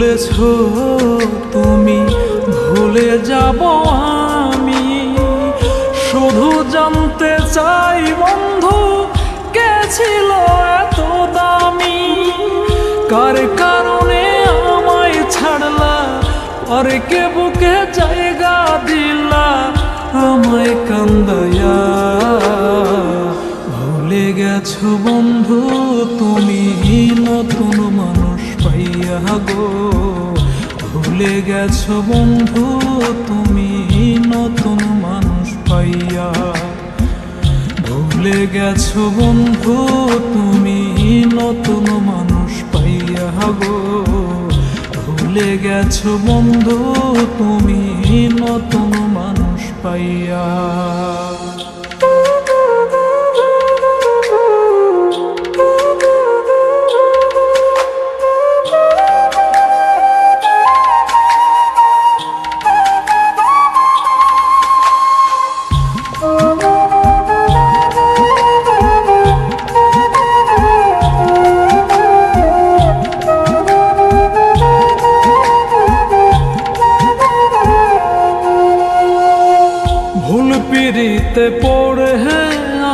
বলেছ তুমি ভুলে যাব আমি, শুধু জানতে চাই বন্ধু কে ছিল এত দামি, কার কারণে আমায় ছাড়লা, আর কে বুকে জায়গা দিলা আমায় কান্দায়া। ভুলে গেছো বন্ধু তুমি নতুন মানুষ পাইয়া গো, ভুলে গেছো বন্ধু তুমি নতুন মানুষ পাইয়া, ভুলে গেছো বন্ধু তুমি নতুন মানুষ পাইয়া গো, ভুলে গেছো বন্ধু তুমি নতুন মানুষ পাইয়া। ভুল পিড়িতে পড়ে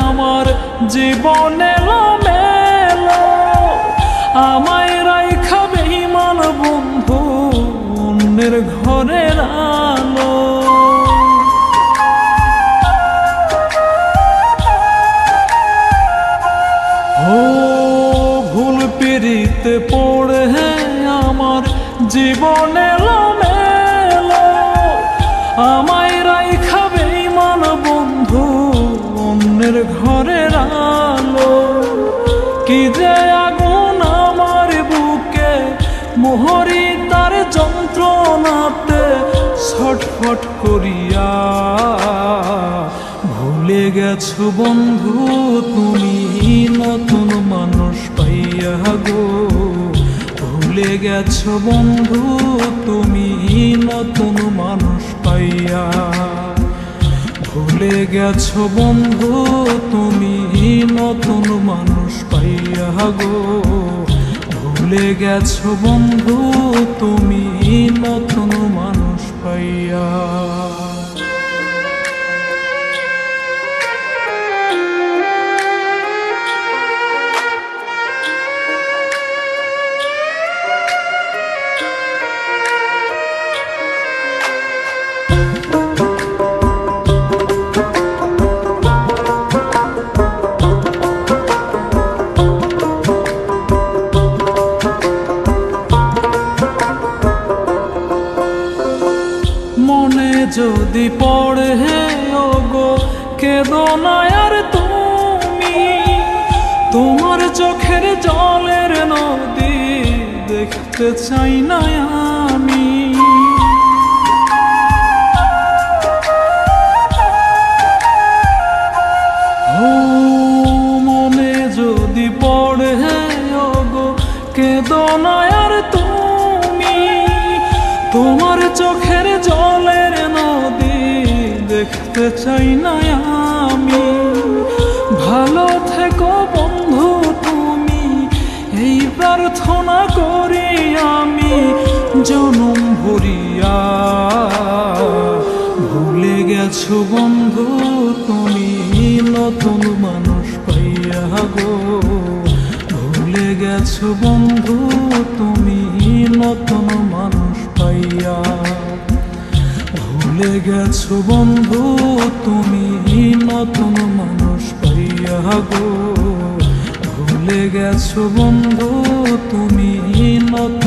আমার জীবন এলোমেলো, আমায় রাইখা বেঈমান বন্ধু অন্যের ঘরের আলো। ও ভুল পিড়িতে পড়ে আমার জীবন এলোমেলো, আমায় রাইখা বন্ধু অন্যের ঘরের আলো। কি যে আগুন আমার বুকে মোহরি তার যন্ত্রণাতে ছটফট করিয়া। ভুলে গেছো বন্ধু তুমি নতুন মানুষ পাইয়া গো, ভুলে গেছো বন্ধু তুমি নতুন মানুষ পাইয়া, ভুলে গেছো বন্ধু তুমি নতুন মানুষ পাইয়া গো, ভুলে গেছো বন্ধু তুমি নতুন মানুষ পাইয়া। মনে যদি পড়ে ওগো কেঁদো না আর তুমি, তোমার চোখের জলের নদী দেখতে চাই না আমি। ও মনে যদি পড়ে ওগো কেঁদো না আর তুমি, তোমার চোখের জলের নদী দেখতে চাই না আমি। ভালো থেকো বন্ধু তুমি এই প্রার্থনা করি আমি জনম ভরিয়া। ভুলে গেছো বন্ধু তুমি নতুন মানুষ পাইয়া গো, ভুলে গেছো বন্ধু তুমি নতুন মানুষ পাইয়া, ভুলে গেছো বন্ধু তুমি নতুন মানুষ পাইয়া গো, ভুলে গেছো বন্ধু তুমি নতুন